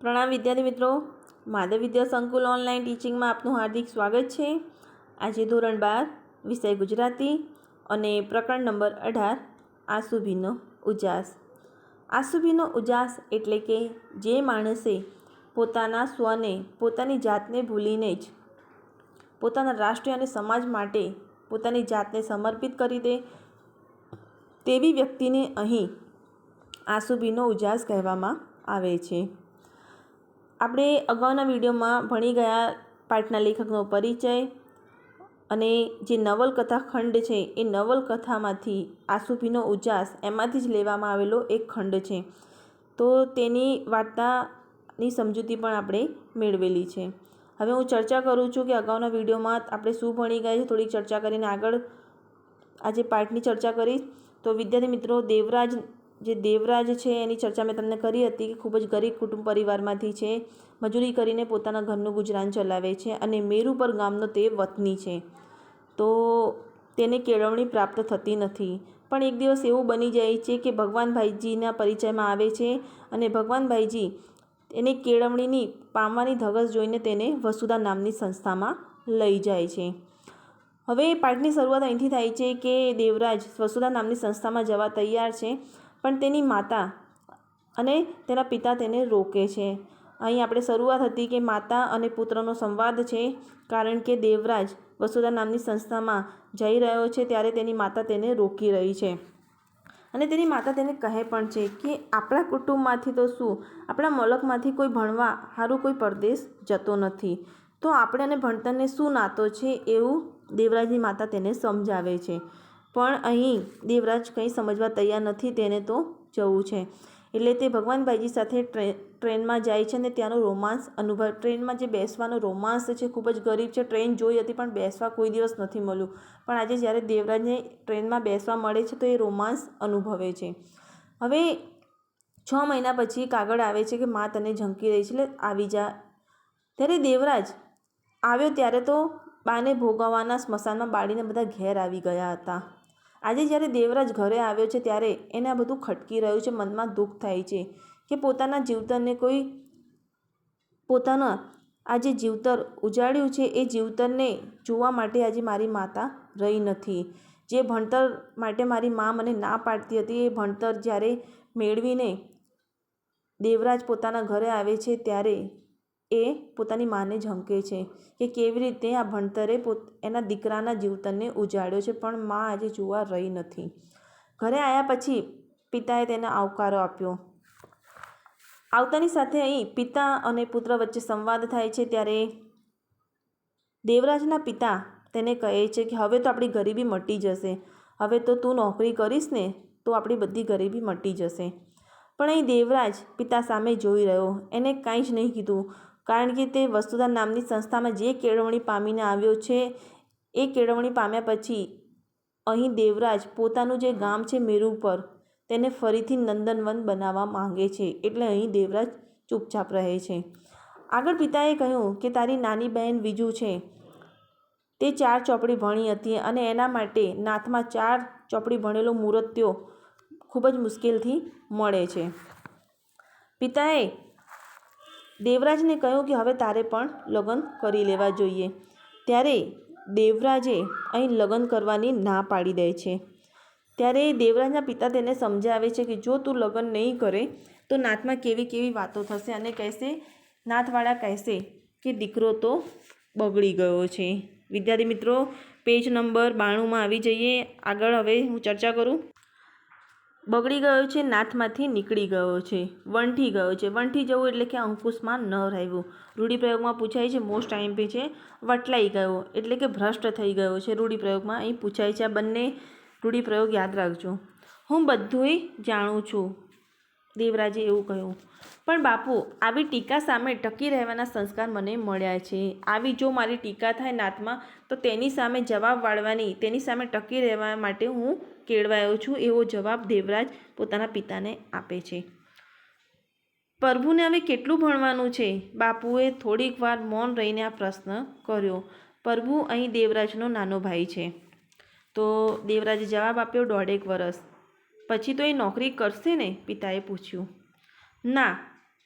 પ્રણામ વિદ્યાર્થી મિત્રો, માધવ વિદ્યા સંકુલ ઓનલાઈન ટીચિંગમાં આપનું હાર્દિક સ્વાગત છે। આજે ધોરણ 12 વિષય ગુજરાતી અને પ્રકરણ નંબર 18 આસુભીનો ઉજાસ। આસુભીનો ઉજાસ એટલે કે જે માણસે પોતાના સ્વને, પોતાની જાતને ભૂલીને જ પોતાના રાષ્ટ્ર અને સમાજ માટે પોતાની જાતને સમર્પિત કરી દે તેવી વ્યક્તિને અહીં આસુભીનો ઉજાસ કહેવામાં આવે છે। આપણે અગાઉના વિડીયોમાં ભણી ગયા પાઠના લેખકનો પરિચય અને જે નવલકથા ખંડ છે એ નવલકથામાંથી આસુભીનો ઉજાસ એમાંથી જ લેવામાં આવેલો એક ખંડ છે, તો તેની વાર્તાની સમજૂતી પણ આપણે મેળવેલી છે। હવે હું ચર્ચા કરું છું કે અગાઉના વિડીયોમાં આપણે શું ભણી ગયા છે, થોડીક ચર્ચા કરીને આગળ આજે પાઠની ચર્ચા કરીશ। તો વિદ્યાર્થી મિત્રો, દેવરાજ છે એની ચર્ચા મેં તમને કરી હતી કે ખૂબ જ ગરીબ કુટુંબ પરિવારમાંથી છે, મજૂરી કરીને પોતાના ઘરનું ગુજરાન ચલાવે છે અને મેરુપર ગામનો તે વતની છે। તો તેને કેળવણી પ્રાપ્ત થતી નથી, પણ એક દિવસ એવું બની જાય છે કે ભગવાન ભાઈજીના પરિચયમાં આવે છે અને ભગવાન ભાઈજી એને કેળવણીની પામવાની ધગશ જોઈને તેને વસુધા નામની સંસ્થામાં લઈ જાય છે। હવે પાઠની શરૂઆત અહીંથી થાય છે કે દેવરાજ વસુધા નામની સંસ્થામાં જવા તૈયાર છે, પણ તેની માતા અને તેના પિતા તેને રોકે છે। અહીં આપણે શરૂઆત હતી કે માતા અને પુત્રનો સંવાદ છે, કારણ કે દેવરાજ વસુધા નામની સંસ્થામાં જઈ રહ્યો છે ત્યારે તેની માતા તેને રોકી રહી છે અને તેની માતા તેને કહે પણ છે કે આપણા કુટુંબમાંથી તો શું, આપણા મલકમાંથી કોઈ ભણવા સારું કોઈ પરદેશ જતો નથી, તો આપણે અને ભણતરને શું નાતો છે એવું દેવરાજની માતા તેને સમજાવે છે। પણ અહીં દેવરાજ કંઈ સમજવા તૈયાર નથી, તેને તો જવું છે એટલે તે ભગવાન ભાઈજી સાથે ટ્રેનમાં જાય છે અને ત્યાંનો રોમાંસ અનુભવ। ટ્રેનમાં જે બેસવાનો રોમાંસ છે, ખૂબ જ ગરીબ છે, ટ્રેન જોઈ હતી પણ બેસવા કોઈ દિવસ નથી મળ્યું, પણ આજે જ્યારે દેવરાજને ટ્રેનમાં બેસવા મળે છે તો એ રોમાંસ અનુભવે છે। હવે 6 મહિના પછી કાગળ આવે છે કે મા તને ઝંકી રહી છે, એટલે આવી જા। ત્યારે દેવરાજ આવ્યો ત્યારે તો બાને ભોગવવાના સ્મશાનમાં બાળીને બધા ઘેર આવી ગયા હતા। આજે જ્યારે દેવરાજ ઘરે આવ્યો છે ત્યારે એને આ બધું ખટકી રહ્યું છે, મનમાં દુઃખ થાય છે કે પોતાના જીવતરને કોઈ પોતાના આ જે જીવતર ઉજાડ્યું છે એ જીવતરને જોવા માટે આજે મારી માતા રહી નથી। જે ભણતર માટે મારી મા મને ના પાડતી હતી, એ ભણતર જ્યારે મેળવીને દેવરાજ પોતાના ઘરે આવે છે ત્યારે એ પોતાની માને ઝંકે છે કે કેવી રીતે આ ભણતરે એના દીકરાના જીવતરને ઉજાડ્યો છે, પણ મા આજે જોવા રહી નથી। ઘરે આવ્યા પછી પિતાએ તેને આવકારો આપ્યો। આવતાની સાથે અહીં પિતા અને પુત્ર વચ્ચે સંવાદ થાય છે ત્યારે દેવરાજના પિતા તેને કહે છે કે હવે તો આપણી ગરીબી મટી જશે, હવે તો તું નોકરી કરીશ ને તો આપણી બધી ગરીબી મટી જશે। પણ અહીં દેવરાજ પિતા સામે જોઈ રહ્યો, એને કાંઈ જ નહીં કીધું, કારણ કે તે વસુધા નામની સંસ્થામાં જે કેળવણી પામીને આવ્યો છે એ કેળવણી પામ્યા પછી અહીં દેવરાજ પોતાનું જે ગામ છે મેરુપર તેને ફરીથી નંદનવન બનાવવા માંગે છે, એટલે અહીં દેવરાજ ચૂપચાપ રહે છે। આગળ પિતાએ કહ્યું કે તારી નાની બહેન વિજુ છે તે 4 ચોપડી ભણી હતી અને એના માટે નાથમાં 4 ચોપડી ભણેલો મૂર્તિઓ ખૂબ જ મુશ્કેલથી મળે છે। પિતાએ દેવરાજને કહ્યું કે હવે તારે પણ લગ્ન કરી લેવા જોઈએ, ત્યારે દેવરાજે અહીં લગ્ન કરવાની ના પાડી દે છે। ત્યારે દેવરાજના પિતા તેને સમજાવે છે કે જો તું લગ્ન નહીં કરે તો નાથમાં કેવી કેવી વાતો થશે અને કહેશે, નાથવાળા કહેશે કે દીકરો તો બગડી ગયો છે। વિદ્યાર્થી મિત્રો, પેજ નંબર 92માં આવી જઈએ। આગળ હવે હું ચર્ચા કરું। બગડી ગયો છે, નાથમાંથી નીકળી ગયો છે, વંઠી ગયો છે। વંઠી જવું એટલે કે અંકુશમાં ન રહેવું। રૂઢિપ્રયોગમાં પૂછાય છે, મોસ્ટ આઈએમપી છે। વટલાઈ ગયો એટલે કે ભ્રષ્ટ થઈ ગયો છે, રૂઢિપ્રયોગમાં અહીં પૂછાય છે। આ બંને રૂઢિપ્રયોગ યાદ રાખજો। હું બધુંય જાણું છું, દેવરાજે એવું કહ્યું, પણ બાપુ આવી ટીકા સામે ટકી રહેવાના સંસ્કાર મને મળ્યા છે। આવી જો મારી ટીકા થાય નાથમાં તો તેની સામે જવાબ વાળવાની, તેની સામે ટકી રહેવા માટે હું કેળવાયો છું, એવો જવાબ દેવરાજ પોતાના પિતાને આપે છે। પ્રભુને હવે કેટલું ભણવાનું છે? બાપુએ થોડીક વાર મૌન રહીને આ પ્રશ્ન કર્યો। પ્રભુ અહીં દેવરાજનો નાનો ભાઈ છે। તો દેવરાજે જવાબ આપ્યો, 1.5 વર્ષ પછી તો એ નોકરી કરશે ને? પિતાએ પૂછ્યું। ના,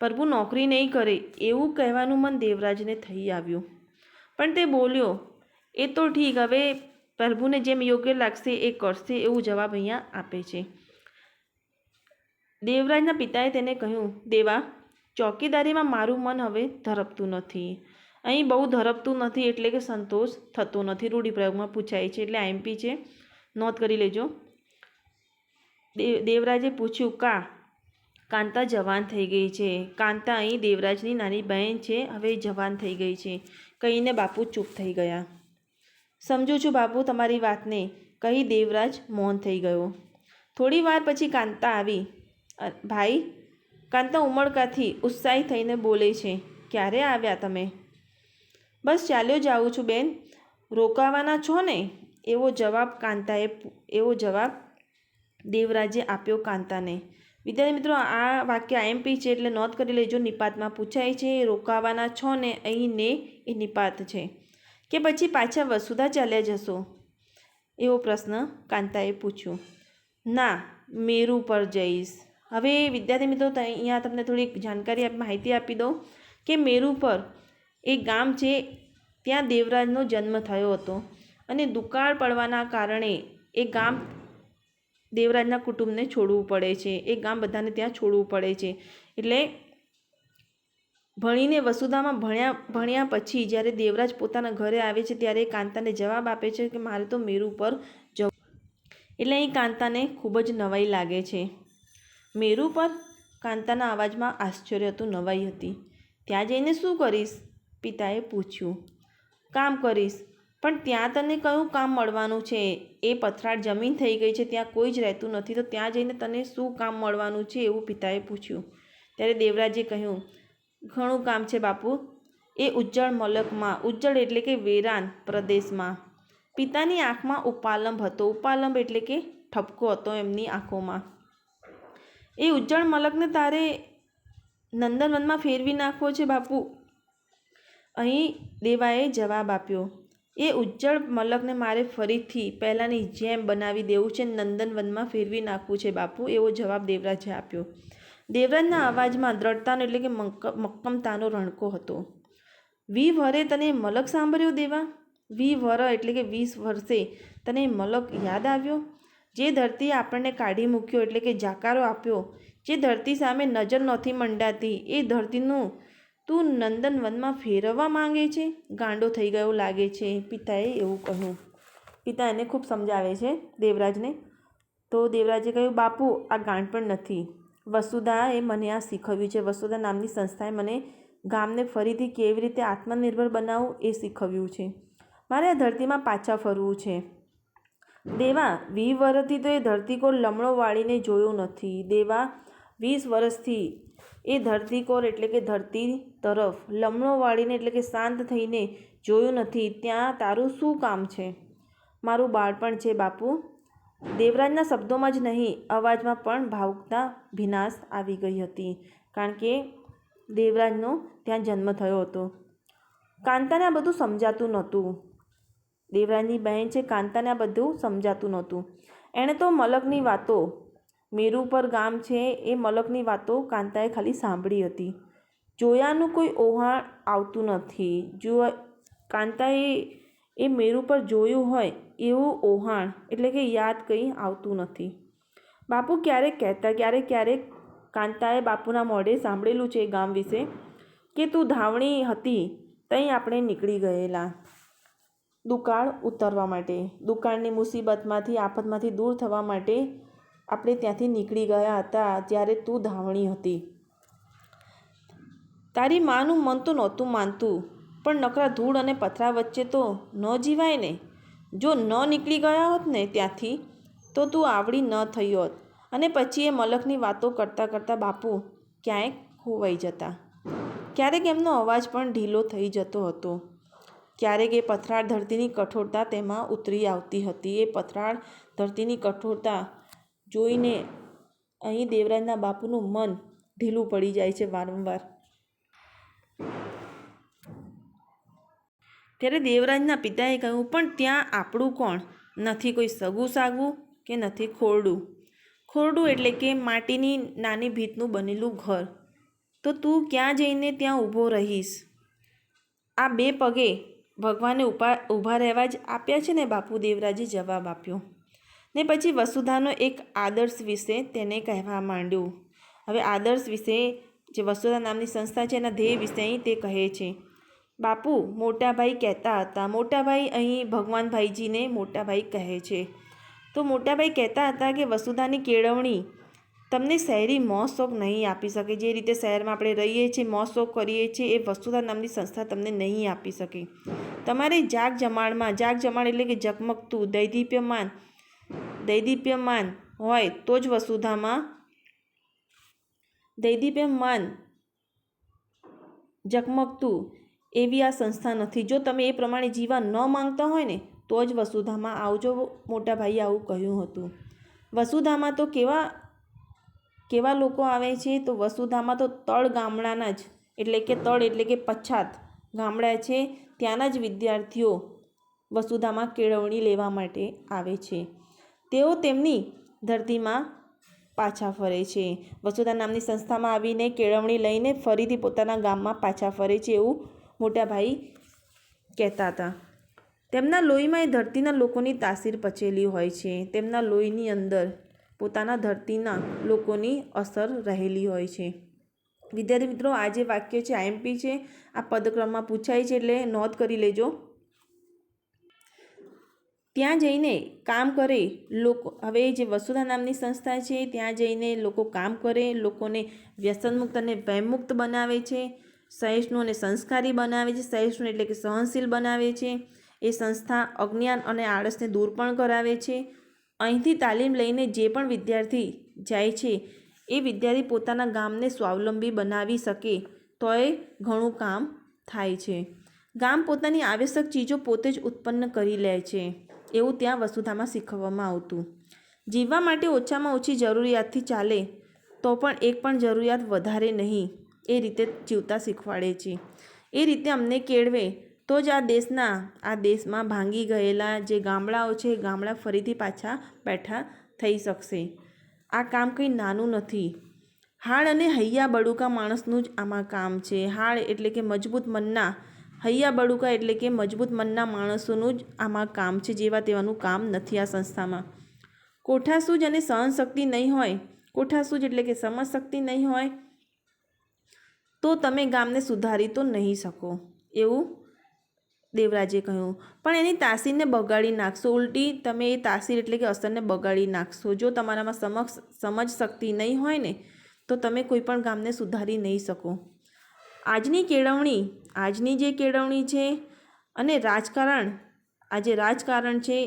પ્રભુ નોકરી નહીં કરે એવું કહેવાનું મન દેવરાજને થઈ આવ્યું. પણ તે બોલ્યો, એ તો ઠીક, હવે પ્રભુને જેમ યોગ્ય લાગશે એ કરશે, એવું જવાબ અહીંયા આપે છે. દેવરાજના પિતાએ તેને કહ્યું, દેવા, ચોકીદારીમાં મારું મન હવે ધરપતું નથી. અહીં બહુ ધરપતું નથી એટલે કે સંતોષ થતો નથી. રૂઢિપ્રયોગમાં પૂછાય છે, એટલે આઈએમપી છે, નોંધ કરી લેજો. દેવરાજે પૂછ્યું, કાંતા જવાન થઈ ગઈ છે. કાંતા અહીં દેવરાજની નાની બહેન છે, હવે જવાન થઈ ગઈ છે કહીને બાપુ ચૂપ થઈ ગયા. સમજું છું બાપુ તમારી વાતને, કહી દેવરાજ મૌન થઈ ગયો. થોડી વાર પછી કાંતા આવી. ભાઈ, કાંતા ઉમળકાથી ઉત્સાહી થઈને બોલે છે, ક્યારે આવ્યા તમે? બસ ચાલ્યો જાઉં છું બેન. રોકાવાના છો ને? એવો જવાબ દેવરાજે આપ્યો કાંતાને. વિદ્યાર્થી મિત્રો, આ વાક્ય આઈએમપી છે એટલે નોંધ કરી લેજો. નિપાતમાં પૂછાય છે, રોકાવાના છો ને, અહીં ને એ નિપાત છે. કે પછી પાછા વસુધા ચાલ્યા જશો? એવો પ્રશ્ન કાંતાએ પૂછ્યો. ના, મેરુ પર જઈશ. હવે વિદ્યાર્થી મિત્રો, અહીંયા તમને થોડીક જાણકારી માહિતી આપી દઉં કે મેરુ પર એક ગામ છે, ત્યાં દેવરાજનો જન્મ થયો હતો અને દુકાળ પડવાના કારણે એ ગામ દેવરાજના કુટુંબને છોડવું પડે છે. એ ગામ બધાને ત્યાં છોડવું પડે છે. એટલે ભણીને વસુધામાં ભણ્યા પછી જ્યારે દેવરાજ પોતાના ઘરે આવે છે ત્યારે કાંતાને જવાબ આપે છે કે મારે તો મેરુ પર જવું. એટલે અહીં કાંતાને ખૂબ જ નવાઈ લાગે છે. મેરુ પર? કાંતાના અવાજમાં આશ્ચર્ય હતું, નવાઈ હતી. ત્યાં જઈને શું કરીશ? પિતાએ પૂછ્યું. કામ કરીશ. પણ ત્યાં તને કયું કામ મળવાનું છે? એ પથરાળ જમીન થઈ ગઈ છે, ત્યાં કોઈ જ રહેતું નથી, તો ત્યાં જઈને તને શું કામ મળવાનું છે? એવું પિતાએ પૂછ્યું. ત્યારે દેવરાજે કહ્યું, ઘણું કામ છે બાપુ. એ ઉજ્જળ મલકમાં, ઉજ્જળ એટલે કે વેરાન પ્રદેશમાં. પિતાની આંખમાં ઉપાલંબ હતો. ઉપાલંબ એટલે કે ઠપકો હતો એમની આંખોમાં. એ ઉજ્જળ મલકને તારે નંદનવનમાં ફેરવી નાખવો છે બાપુ. અહીં દેવાએ જવાબ આપ્યો. એ ઉજ્જળ મલકને મારે ફરીથી પહેલાંની જેમ બનાવી દેવું છે, નંદનવનમાં ફેરવી નાખવું છે બાપુ, એવો જવાબ દેવરાજે આપ્યો. દેવરાજના અવાજમાં દ્રઢતાનો એટલે કે મક્કમતાનો રણકો હતો. 20 વરે તને મલક સાંભળ્યો દેવા? 20 વર એટલે કે 20 વર્ષે તને મલક યાદ આવ્યો? જે ધરતી આપણને કાઢી મૂક્યો એટલે કે જાકારો આપ્યો, જે ધરતી સામે નજર નહોતી મંડાતી, એ ધરતીનું તું નંદનવનમાં ફેરવવા માંગે છે? ગાંડો થઈ ગયો લાગે છે, પિતાએ એવું કહ્યું. પિતા એને ખૂબ સમજાવે છે દેવરાજને. તો દેવરાજે કહ્યું, બાપુ આ ગાંડ પણ નથી. વસુધાએ મને આ શીખવ્યું છે. વસુધા નામની સંસ્થાએ મને ગામને ફરીથી કેવી રીતે આત્મનિર્ભર બનાવવું એ શીખવ્યું છે. મારે આ ધરતીમાં પાછા ફરવું છે. દેવા, 20 વર્ષથી તો એ ધરતીકોર લમણો વાળીને જોયો નથી. દેવા, 20 વર્ષથી એ ધરતીકોર એટલે કે ધરતી તરફ લમણો વાળીને એટલે કે શાંત થઈને જોયું નથી. ત્યાં તારું શું કામ છે? મારું બાળપણ છે બાપુ. દેવરાજના શબ્દોમાં જ નહીં, અવાજમાં પણ ભાવુકતા ભીનાશ આવી ગઈ હતી, કારણ કે દેવરાજનો ત્યાં જન્મ થયો હતો. કાંતાને આ બધું સમજાતું નહોતું. દેવરાજની બહેન છે, કાંતાને આ બધું સમજાતું નહોતું. એણે તો મલકની વાતો, મેરુ પર ગામ છે એ મલકની વાતો કાંતાએ ખાલી સાંભળી હતી. જોયાનું કોઈ ઓહાણ આવતું નથી. કાંતાએ એ મેરુ પર જોયું હોય એવું ઓહાણ એટલે કે યાદ કંઈ આવતું નથી. બાપુ ક્યારેક કહેતા, ક્યારેક કાંતાએ બાપુના મોઢે સાંભળેલું છે એ ગામ વિશે કે તું ધાવણી હતી તઈ આપણે નીકળી ગયેલા દુકાળ ઉતરવા માટે, દુકાળની મુસીબતમાંથી, આફતમાંથી દૂર થવા માટે આપણે ત્યાંથી નીકળી ગયા હતા જ્યારે તું ધાવણી હતી. તારી માનું મન તો નહોતું માનતું, પણ નકરા ધૂળ અને પથરા વચ્ચે તો ન જીવાય ને. જો ન નીકળી ગયા હોત ને ત્યાંથી તો તું આવડી ન થઈ હોત. અને પછી એ મલકની વાતો કરતાં કરતાં બાપુ ક્યાંય ખોવાઈ જતા. ક્યારેક એમનો અવાજ પણ ઢીલો થઈ જતો હતો. ક્યારેક એ પથરાળ ધરતીની કઠોરતા તેમાં ઉતરી આવતી હતી. એ પથરાળ ધરતીની કઠોરતા જોઈને અહીં દેવરાજના બાપુનું મન ઢીલું પડી જાય છે વારંવાર. ત્યારે દેવરાજના પિતાએ કહ્યું, પણ ત્યાં આપણું કોણ? નથી કોઈ સગું સાગવું કે નથી ખોરડું. ખોરડું એટલે કે માટીની નાની ભીતનું બનેલું ઘર. તો તું ક્યાં જઈને ત્યાં ઊભો રહીશ? આ બે પગે ભગવાને ઊભા રહેવા જ આપ્યા છે ને બાપુ, દેવરાજે જવાબ આપ્યો. ને પછી વસુધાનો એક આદર્શ વિશે તેને કહેવા માંડ્યું. હવે આદર્શ વિશે, જે વસુધા નામની સંસ્થા છે એના ધ્યેય વિશે અહીં તે કહે છે. બાપુ, મોટાભાઈ કહેતા હતા, મોટાભાઈ અહીં ભગવાન ભાઈજીને મોટાભાઈ કહે છે. તો મોટાભાઈ કહેતા હતા કે વસુધાની કેળવણી તમને શહેરી મોજ શોખ નહીં આપી શકે. જે રીતે શહેરમાં આપણે રહીએ છીએ, મોજ શોખ કરીએ છીએ, એ વસુધા નામની સંસ્થા તમને નહીં આપી શકે. તમારે જાગ જમાડમાં, જાગ જમાડ એટલે કે ઝગમગતું, દૈદીપ્યમાન હોય તો જ વસુધામાં દૈદીપ્યમાન ઝગમગતું એવી આ સંસ્થા નથી. જો તમે એ પ્રમાણે જીવવા ન માંગતા હોય ને તો જ વસુધામાં આવજો. મોટા ભાઈએ આવું કહ્યું હતું. વસુધામાં તો કેવા લોકો આવે છે? તો વસુધામાં તો તળ ગામડાના જ, એટલે કે પછાત ગામડા છે ત્યાંના જ વિદ્યાર્થીઓ વસુધામાં કેળવણી લેવા માટે આવે છે. તેઓ તેમની ધરતીમાં પાછા ફરે છે. વસુધા નામની સંસ્થામાં આવીને કેળવણી લઈને ફરીથી પોતાના ગામમાં પાછા ફરે છે, એવું મોટાભાઈ કહેતા હતા. તેમના લોહીમાં એ ધરતીના લોકોની તાસીર પચેલી હોય છે. તેમના લોહીની અંદર પોતાના ધરતીના લોકોની અસર રહેલી હોય છે. વિદ્યાર્થી મિત્રો, આ જે વાક્ય છે આઈએમપી છે, આ પદક્રમમાં પૂછાય છે એટલે નોંધ કરી લેજો. ત્યાં જઈને કામ કરે લોકો. હવે જે વસુધા નામની સંસ્થા છે ત્યાં જઈને લોકો કામ કરે, લોકોને વ્યસનમુક્ત અને ભયમુક્ત બનાવે છે, સહિષ્ણુ અને સંસ્કારી બનાવે છે. સહિષ્ણુ એટલે કે સહનશીલ બનાવે છે. એ સંસ્થા અજ્ઞાન અને આળસને દૂર પણ કરાવે છે. અહીંથી તાલીમ લઈને જે પણ વિદ્યાર્થી જાય છે એ વિદ્યાર્થી પોતાના ગામને સ્વાવલંબી બનાવી શકે તોય ઘણું કામ થાય છે. ગામ પોતાની આવશ્યક ચીજો પોતે જ ઉત્પન્ન કરી લે છે, એવું ત્યાં વસુધામાં શીખવવામાં આવતું. જીવવા માટે ઓછામાં ઓછી જરૂરિયાતથી ચાલે તો પણ એક પણ જરૂરિયાત વધારે નહીં, એ રીતે જીવતા શીખવાડે છે. એ રીતે અમને કેળવે તો જ આ દેશમાં ભાંગી ગયેલા જે ગામડાઓ છે એ ગામડા ફરીથી પાછા બેઠા થઈ શકશે. આ કામ કંઈ નાનું નથી. હાડ અને હૈયા બળુકા માણસનું જ આમાં કામ છે. હાડ એટલે કે મજબૂત મનના, હૈયા બળુકા એટલે કે મજબૂત મનના માણસોનું જ આમાં કામ છે. જેવા તેવાનું કામ નથી આ સંસ્થામાં. કોઠાસૂઝ અને સહનશક્તિ નહીં હોય, કોઠાસૂઝ એટલે કે સમજશક્તિ નહીં હોય તો તમે ગામને સુધારી તો નહીં શકો, એવું દેવરાજે કહ્યું. પણ એની તાસીરને બગાડી નાખશો. ઉલટી તમે એ તાસીર એટલે કે અસરને બગાડી નાખશો. જો તમારામાં સમજ શક્તિ નહીં હોય ને તો તમે કોઈ પણ ગામને સુધારી નહીં શકો. આજની જે કેળવણી છે અને રાજકારણ છે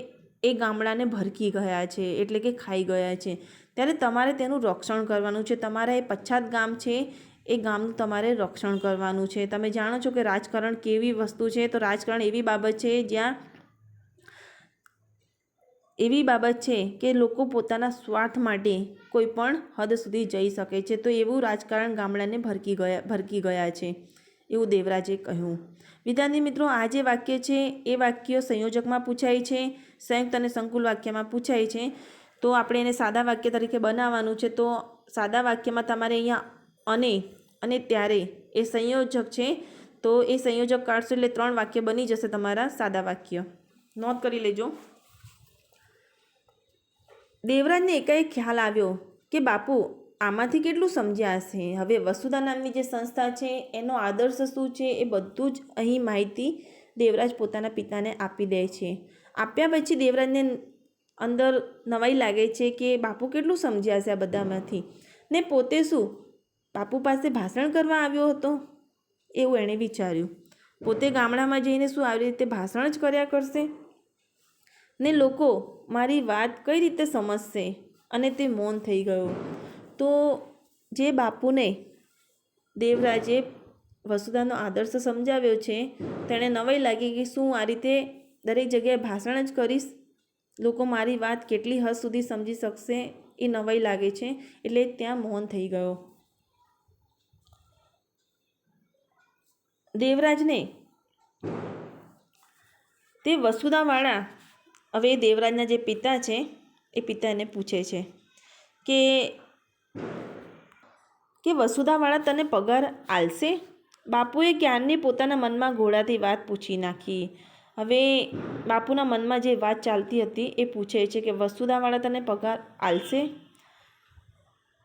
એ ગામડાને ભરકી ગયા છે, એટલે કે ખાઈ ગયા છે. ત્યારે તમારે તેનું રક્ષણ કરવાનું છે. તમારા એ પછાત ગામ છે એ ગામનું તમારે રક્ષણ કરવાનું છે. તમે જાણો છો કે રાજકારણ કેવી વસ્તુ છે. તો રાજકારણ એવી બાબત છે કે લોકો પોતાના સ્વાર્થ માટે કોઈ પણ હદ સુધી જઈ શકે છે. તો એવું રાજકારણ ગામડાને ભરકી ગયા છે, એવું દેવરાજે કહ્યું. વિદ્યાર્થી મિત્રો, આ જે વાક્ય છે એ વાક્ય સંયોજકમાં પૂછાય છે, સંયુક્ત અને સંકુલ વાક્યમાં પૂછાય છે. તો આપણે એને સાદા વાક્ય તરીકે બનાવવાનું છે. તો સાદા વાક્યમાં તમારે અહીંયા અને ત્યારે એ સંયોજક છે, તો એ સંયોજક કાઢશો એટલે 3 વાક્ય બની જશે તમારા સાદા વાક્ય. નોંધ કરી લેજો. દેવરાજને એકાએક ખ્યાલ આવ્યો કે બાપુ આમાંથી કેટલું સમજ્યા હશે. હવે વસુધા નામની જે સંસ્થા છે એનો આદર્શ શું છે એ બધું જ અહીં માહિતી દેવરાજ પોતાના પિતાને આપી દે છે. આપ્યા પછી દેવરાજને અંદર નવાઈ લાગે છે કે બાપુ કેટલું સમજ્યા હશે આ બધામાંથી, ને પોતે શું બાપુ પાસે ભાષણ કરવા આવ્યો હતો, એવું એણે વિચાર્યું. પોતે ગામડામાં જઈને શું આવી રીતે ભાષણ જ કર્યા કરશે ને લોકો મારી વાત કઈ રીતે સમજશે, અને તે મૌન થઈ ગયો. તો જે બાપુને દેવરાજે વસુધાનો આદર્શ સમજાવ્યો છે તેણે નવાઈ લાગી કે શું આ રીતે દરેક જગ્યાએ ભાષણ જ કરીશ, લોકો મારી વાત કેટલી હદ સુધી સમજી શકશે, એ નવાઈ લાગે છે. એટલે ત્યાં મૌન થઈ ગયો. દેવરાજને તે વસુધાવાળા, હવે દેવરાજના જે પિતા છે એ પિતા એને પૂછે છે કે કે વસુધાવાળા તને પગાર આલશે? બાપુએ ક્યારની પોતાના મનમાં ઘોડાથી વાત પૂછી નાખી. હવે બાપુના મનમાં જે વાત ચાલતી હતી એ પૂછે છે કે વસુધાવાળા તને પગાર આલશે?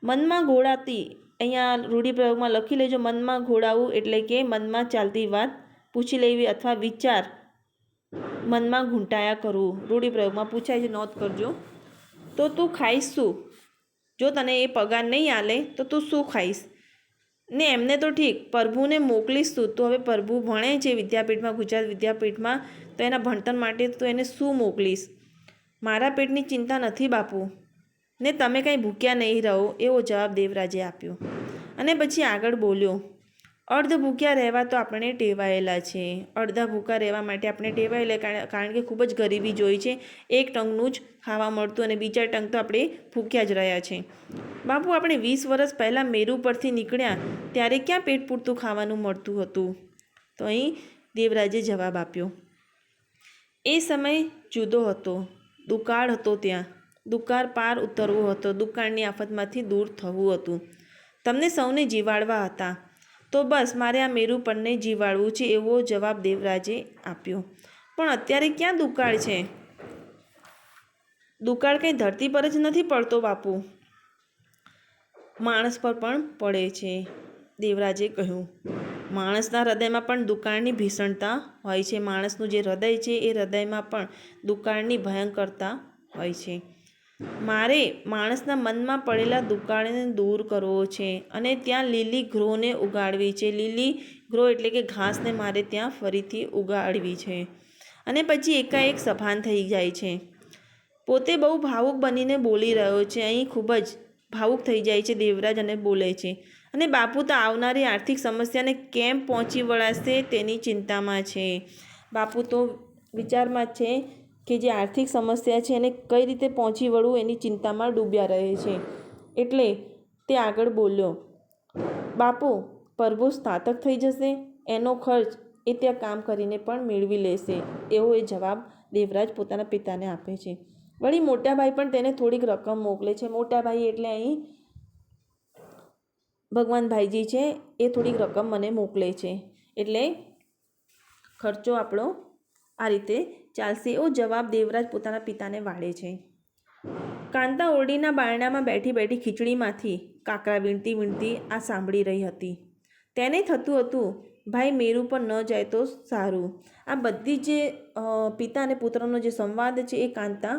મનમાં ઘોડાતી, અહીંયા રૂઢિપ્રયોગમાં લખી લેજો, મનમાં ઘોડાવું એટલે કે મનમાં ચાલતી વાત પૂછી લેવી અથવા વિચાર મનમાં ઘૂંટાયા કરવું. રૂઢિપ્રયોગમાં પૂછાય છે, નોંધ કરજો. તો તું ખાઈશ શું? જો તને એ પગાર નહીં આલે તો તું શું ખાઈશ? ને એમને તો ઠીક, પ્રભુને મોકલીશ તું. તો હવે પ્રભુ ભણે છે વિદ્યાપીઠમાં, ગુજરાત વિદ્યાપીઠમાં, તો એના ભણતર માટે તો એને શું મોકલીશ? મારા પેટની ચિંતા નથી બાપુ, ને તમે કંઈ ભૂખ્યા નહીં રહો, એવો જવાબ દેવરાજે આપ્યો. અને પછી આગળ બોલ્યો, અર્ધ ભૂખ્યા રહેવા તો આપણે ટેવાયેલા છે. અડધા ભૂખ્યા રહેવા માટે આપણે ટેવાયેલા, કારણ કે ખૂબ જ ગરીબી જોઈ છે. એક ટંકનું જ ખાવા મળતું અને બીજા ટંક તો આપણે ભૂખ્યા જ રહ્યા છે. બાપુ, આપણે 20 વર્ષ પહેલાં મેરુ પરથી નીકળ્યા ત્યારે ક્યાં પેટ પૂરતું ખાવાનું મળતું હતું? તો અહીં દેવરાજે જવાબ આપ્યો, એ સમય જુદો હતો. દુકાળ હતો, ત્યાં દુકાળ પાર ઉતરવો હતો, દુકાળની આફતમાંથી દૂર થવું હતું, તમને સૌને જીવાડવા હતા. તો બસ મારે આ મેરુ પરને જીવાડવું છે, એવો જવાબ દેવરાજે આપ્યો. પણ અત્યારે ક્યાં દુકાળ છે? દુકાળ કંઈ ધરતી પર જ નથી પડતો બાપુ, માણસ પર પણ પડે છે. દેવરાજે કહ્યું, માણસના હૃદયમાં પણ દુકાળની ભીષણતા હોય છે. માણસનું જે હૃદય છે એ હૃદયમાં પણ દુકાળની ભયંકરતા હોય છે. મારે માણસના મનમાં પડેલા દુકાળને દૂર કરવો છે અને ત્યાં લીલી ગ્રોને ઉગાડવી છે. લીલી ગ્રો એટલે કે ઘાસને મારે ત્યાં ફરીથી ઉગાડવી છે. અને પછી એકાએક સભાન થઈ જાય છે. પોતે બહુ ભાવુક બનીને બોલી રહ્યો છે. અહીં ખૂબ જ ભાવુક થઈ જાય છે દેવરાજ અને બોલે છે, અને બાપુ તો આવનારી આર્થિક સમસ્યાને કેમ પહોંચી વળાશે તેની ચિંતામાં છે. બાપુ તો વિચારમાં જ છે કે જે આર્થિક સમસ્યા છે એને કઈ રીતે પહોંચી વળવું એની ચિંતામાં ડૂબ્યા રહે છે. એટલે તે આગળ બોલ્યો, બાપુ, પ્રભુ સ્નાતક થઈ જશે, એનો ખર્ચ એ ત્યાં કામ કરીને પણ મેળવી લેશે, એવો એ જવાબ દેવરાજ પોતાના પિતાને આપે છે. વળી મોટા ભાઈ પણ તેને થોડીક રકમ મોકલે છે. મોટા ભાઈ એટલે અહીં ભગવાન ભાઈજી છે, એ થોડીક રકમ મને મોકલે છે, એટલે ખર્ચો આપણો આ રીતે ચાલશે, એવો જવાબ દેવરાજ પોતાના પિતાને વાળે છે. કાંતા ઓરડીના બારણામાં બેઠી બેઠી ખીચડીમાંથી કાકરા વીણતી વીણતી આ સાંભળી રહી હતી. તેને થતું હતું, ભાઈ મેરુ પર ન જાય તો સારું. આ બધી જે પિતા અને પુત્રનો જે સંવાદ છે એ કાંતા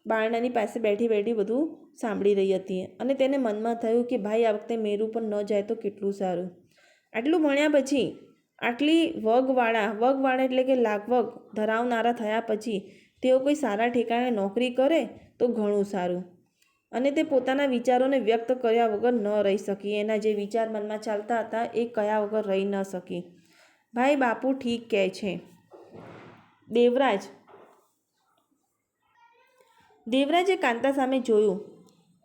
બારણાની પાસે બેઠી બેઠી બધું સાંભળી રહી હતી. અને તેને મનમાં થયું કે ભાઈ આ વખતે મેરુ પર ન જાય તો કેટલું સારું. આટલું ભણ્યા પછી, આટલી વગવાળા એટલે કે લાગવગ ધરાવનારા થયા પછી તેઓ કોઈ સારા ઠેકાણે નોકરી કરે તો ઘણું સારું. અને તે પોતાના વિચારોને વ્યક્ત કર્યા વગર ન રહી શકી. એના જે વિચાર મનમાં ચાલતા હતા એ કયા વગર રહી ન શકી. ભાઈ, બાપુ ઠીક કહે છે. દેવરાજે કાંતા સામે જોયું,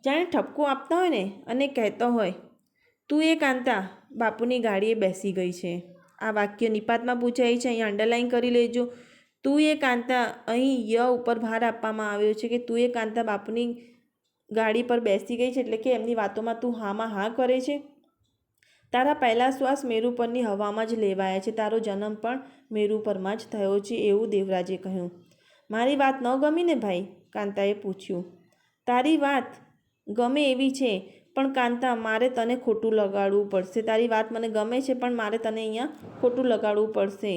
જાણે ઠપકો આપતા હોય ને અને કહેતો હોય, તું એ કાંતા બાપુની ગાડીએ બેસી ગઈ છે. આ વાક્ય નિપાતમાં પૂછાય છે, અહીંયા અંડરલાઈન કરી લેજો. તું એ કાંતા, અહીં ય ઉપર ભાર આપવામાં આવ્યો છે કે તું એ કાંતા બાપુની ગાડી પર બેસી ગઈ છે, એટલે કે એમની વાતોમાં તું હામાં હા કરે છે. તારા પહેલા શ્વાસ મેરુ પરની હવામાં જ લેવાયા છે. તારો જન્મ પણ મેરુ પરમાં જ થયો છે, એવું દેવરાજે કહ્યું. મારી વાત ન ગમી ને ભાઈ? કાંતાએ પૂછ્યું. તારી વાત ગમે એવી છે, પણ કાંતા મારે તને ખોટું લગાડવું પડશે. તારી વાત મને ગમે છે, પણ મારે તને અહીંયા ખોટું લગાડવું પડશે.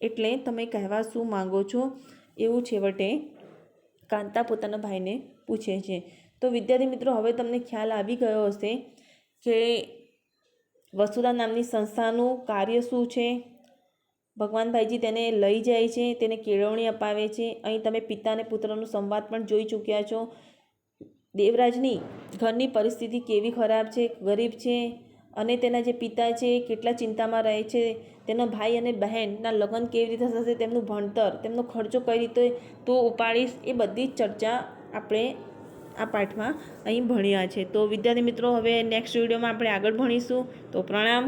એટલે તમે કહેવા શું માગો છો, એવું છેવટે કાંતા પોતાના ભાઈને પૂછે છે. તો વિદ્યાર્થી મિત્રો, હવે તમને ખ્યાલ આવી ગયો હશે કે વસુધા નામની સંસ્થાનું કાર્ય શું છે. ભગવાન ભાઈજી તેને લઈ જાય છે, તેને કેળવણી અપાવે છે. અહીં તમે પિતા અને પુત્રનો સંવાદ પણ જોઈ ચૂક્યા છો. દેવરાજની ઘરની પરિસ્થિતિ કેવી ખરાબ છે, ગરીબ છે, અને તેના જે પિતા છે કેટલા ચિંતામાં રહે છે. તેના ભાઈ અને બહેનના લગ્ન કેવી રીતે થશે, તેમનું ભણતર, તેમનો ખર્ચો કઈ રીતે તો ઉપાડીશ, એ બધી જ ચર્ચા આપણે આ પાઠમાં અહીં ભણ્યા છે. તો વિદ્યાર્થી મિત્રો, હવે નેક્સ્ટ વિડીયોમાં આપણે આગળ ભણીશું. તો પ્રણામ.